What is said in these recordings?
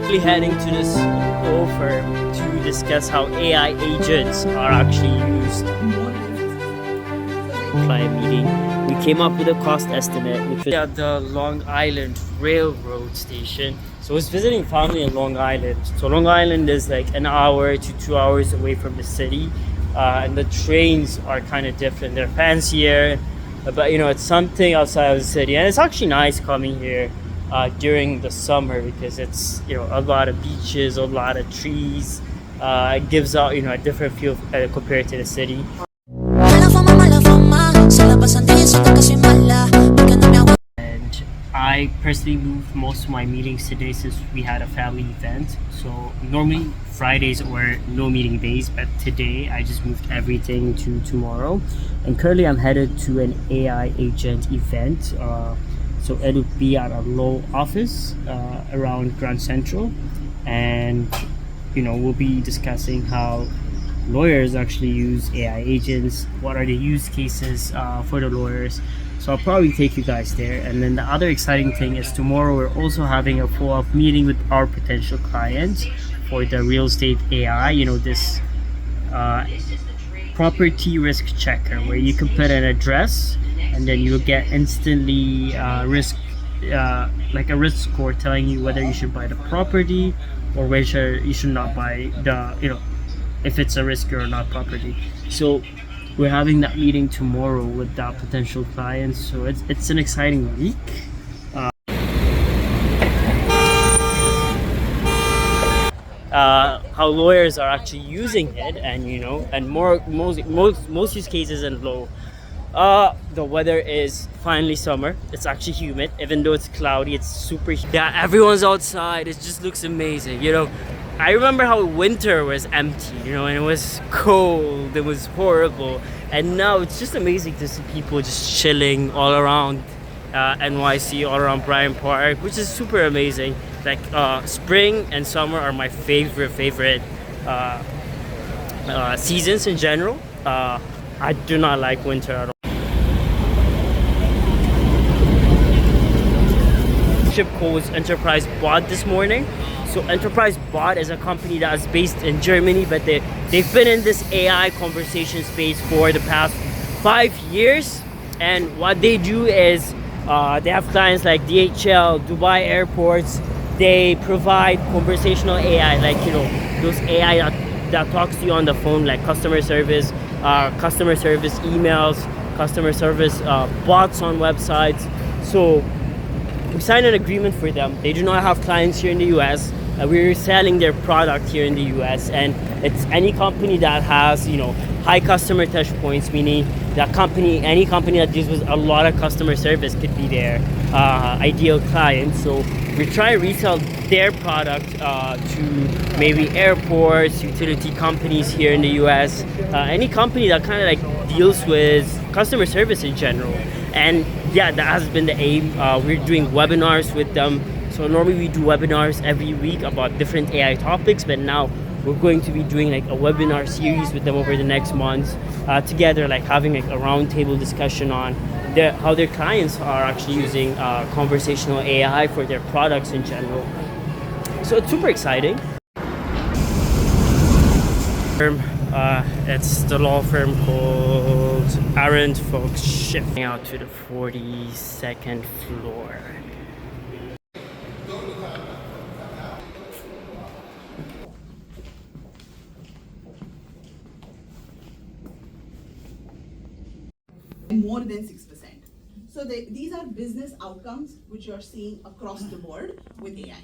currently heading to this law firm to discuss how AI agents are actually used. Client meeting. We came up with a cost estimate, which was at the Long Island Railroad Station. So I was visiting family in Long Island. So Long Island is like an hour to 2 hours away from the city, and the trains are kind of different. They're fancier, but you know, it's something outside of the city, and it's actually nice coming here during the summer because it's, you know, a lot of beaches, a lot of trees. It gives out, you know, a different feel compared to the city. And I personally moved most of my meetings today since we had a family event. So normally Fridays were no meeting days, but today I just moved everything to tomorrow. And currently I'm headed to an AI agent event. So it'll be at a law office around Grand Central, and you know, we'll be discussing how lawyers actually use AI agents, what are the use cases for the lawyers. So I'll probably take you guys there. And then the other exciting thing is tomorrow we're also having a follow-up meeting with our potential clients for the real estate AI, you know, this property risk checker where you can put an address and then you'll get instantly risk, like a risk score telling you whether you should buy the property or whether you should not buy the, you know, if it's a risky or not property. So we're having that meeting tomorrow with that potential clients. So it's an exciting week. How lawyers are actually using it, and you know, and most use cases in law. The weather is finally summer. It's actually humid, even though it's cloudy. It's super. Yeah, everyone's outside. It just looks amazing. You know, I remember how winter was empty. You know, and it was cold. It was horrible. And now it's just amazing to see people just chilling all around NYC, all around Bryant Park, which is super amazing. Like spring and summer are my favorite seasons in general. I do not like winter at all. Calls Enterprise Bot this morning. So Enterprise Bot is a company that is based in Germany, but they've been in this AI conversation space for the past 5 years. And what they do is they have clients like DHL, Dubai airports. They provide conversational AI, like, you know, those AI that talks to you on the phone, like customer service emails, customer service bots on websites. So we signed an agreement for them. They do not have clients here in the US. We're selling their product here in the US, and it's any company that has, you know, high customer touch points, meaning that company, any company that deals with a lot of customer service could be their ideal client. So we try to resell their product to maybe airports, utility companies here in the US, any company that kind of like deals with customer service in general. And yeah, that has been the aim. We're doing webinars with them. So normally we do webinars every week about different AI topics, but now we're going to be doing like a webinar series with them over the next months, together, like having like a roundtable discussion on how their clients are actually using conversational AI for their products in general. So it's super exciting. It's the law firm called Arendt Folks Shifting out to the 42nd floor. More than 6%. So these are business outcomes which you are seeing across the board with AI.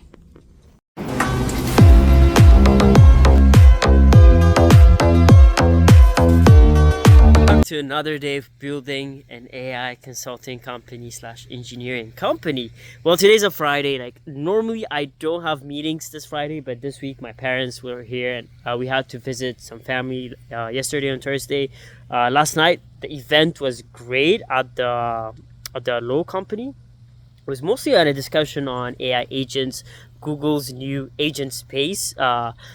To another day of building an AI consulting company / engineering company. Well, today's a Friday. Like normally I don't have meetings this Friday, but this week my parents were here and we had to visit some family yesterday on Thursday. Last night the event was great at the law company. It was mostly on a discussion on AI agents, Google's new agent space.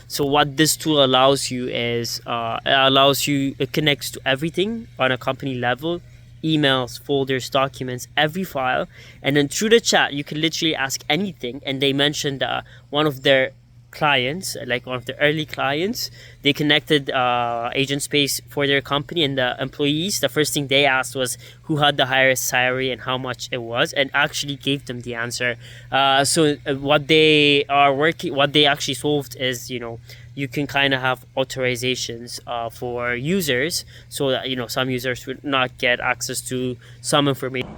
So what this tool allows you is it connects to everything on a company level. emails, folders, documents, every file. And then through the chat, you can literally ask anything. And they mentioned one of their clients, like one of the early clients, they connected agent space for their company, and the employees, the first thing they asked was who had the highest salary and how much it was, and actually gave them the answer. What they actually solved is, you can kind of have authorizations for users, so that some users would not get access to some information.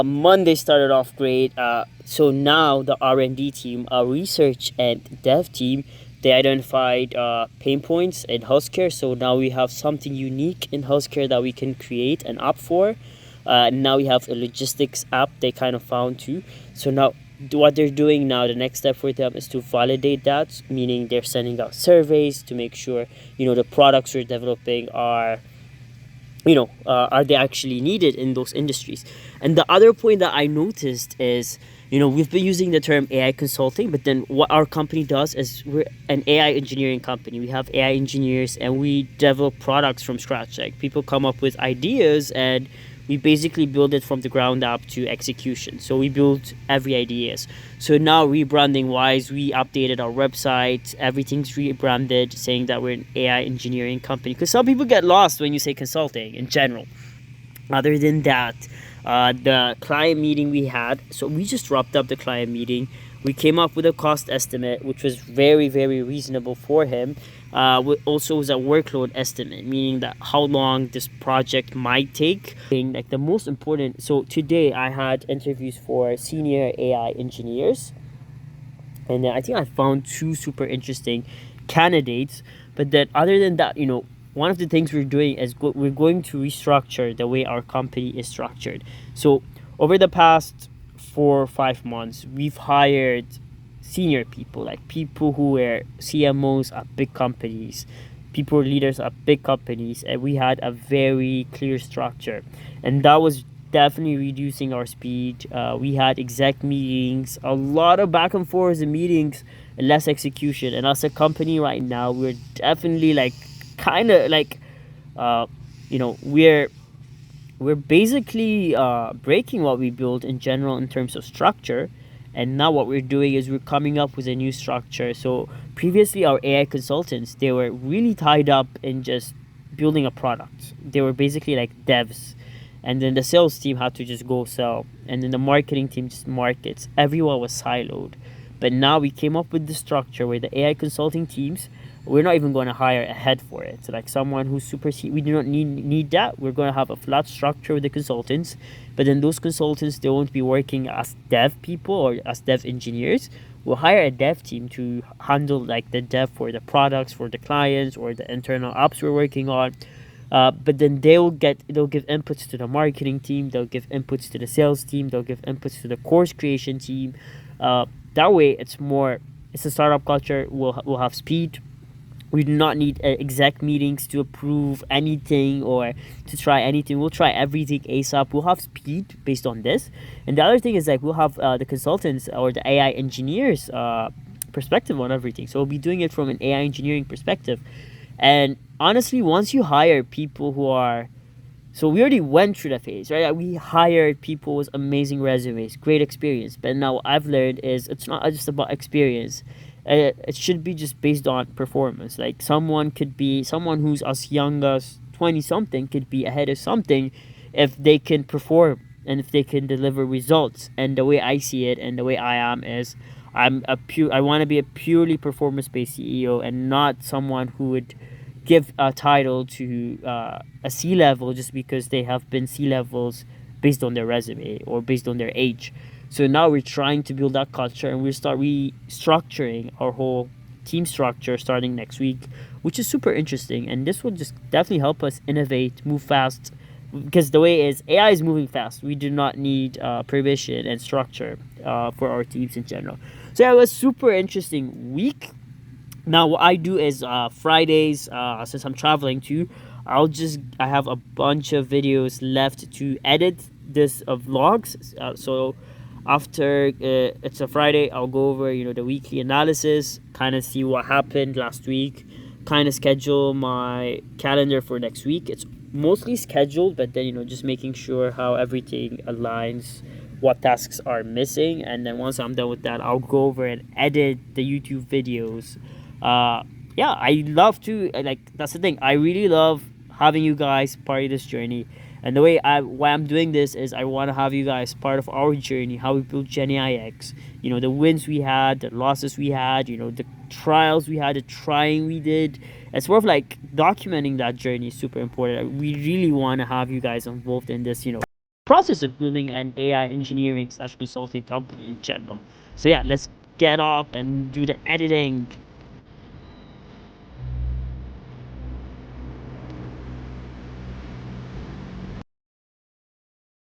Monday started off great. So now the R&D team, our research and dev team, they identified pain points in healthcare. So now we have something unique in healthcare that we can create an app for. Now we have a logistics app they kind of found too. So now what they're doing now, the next step for them is to validate that, meaning they're sending out surveys to make sure the products we're developing are they actually needed in those industries. And the other point that I noticed is, we've been using the term AI consulting, but then what our company does is we're an AI engineering company. We have AI engineers and we develop products from scratch. Like, people come up with ideas and we basically build it from the ground up to execution. So we build every ideas. So now, rebranding wise, we updated our website. Everything's rebranded, saying that we're an AI engineering company, because some people get lost when you say consulting in general. Other than that, the client meeting we had, so we just wrapped up the client meeting. We came up with a cost estimate, which was very, very reasonable for him. Also was a workload estimate, meaning that how long this project might take. Like, the most important, so today I had interviews for senior AI engineers, and I think I found 2 super interesting candidates. But then other than that, one of the things we're doing is we're going to restructure the way our company is structured. So over the past 4 or 5 months, we've hired senior people, like people who were CMOs at big companies, people leaders at big companies, and we had a very clear structure, and that was definitely reducing our speed. We had exec meetings, a lot of back and forth in meetings, and less execution. And as a company right now, we're definitely we're basically breaking what we built in general in terms of structure. And now what we're doing is we're coming up with a new structure. So previously, our AI consultants, they were really tied up in just building a product. They were basically like devs. And then the sales team had to just go sell. And then the marketing team just markets. Everyone was siloed. But now we came up with the structure where the AI consulting teams, we're not even going to hire a head for it. So like someone who's super we do not need that. We're going to have a flat structure with the consultants, but then those consultants, they won't be working as dev people or as dev engineers. We'll hire a dev team to handle like the dev for the products, for the clients, or the internal apps we're working on. But then they'll give inputs to the marketing team, they'll give inputs to the sales team, they'll give inputs to the course creation team. That way it's a startup culture. We'll have speed. We do not need exec meetings to approve anything or to try anything. We'll try everything ASAP. We'll have speed based on this. And the other thing is, like, we'll have the consultants or the AI engineers perspective on everything. So we'll be doing it from an AI engineering perspective. And honestly, once you hire people who are... So we already went through the phase, right? We hired people with amazing resumes, great experience. But now what I've learned is it's not just about experience. It should be just based on performance. Like, someone who's as young as 20 something could be ahead of something if they can perform and if they can deliver results. And the way I see it and the way I am is I want to be a purely performance based CEO and not someone who would give a title to a C-level just because they have been C-levels based on their resume or based on their age. So now we're trying to build that culture, and we'll start restructuring our whole team structure starting next week, which is super interesting. And this will just definitely help us innovate, move fast, because the way is AI is moving fast. We do not need provision and structure for our teams in general. So yeah, it was a super interesting week. Now what I do is Fridays, since I'm traveling too, I have a bunch of videos left to edit this vlogs. So after it's a Friday, I'll go over the weekly analysis, kind of see what happened last week, kind of schedule my calendar for next week. It's mostly scheduled, but then just making sure how everything aligns, what tasks are missing, and then once I'm done with that, I'll go over and edit the YouTube videos. Yeah, I love to like, that's the thing, I really love having you guys part of this journey. And the way why I'm doing this is I want to have you guys part of our journey, how we built GenAIx. The wins we had, the losses we had, the trials we had, the trying we did. It's more of like documenting that journey is super important. We really want to have you guys involved in this, process of building an AI engineering slash consulting company in general. So yeah, let's get off and do the editing.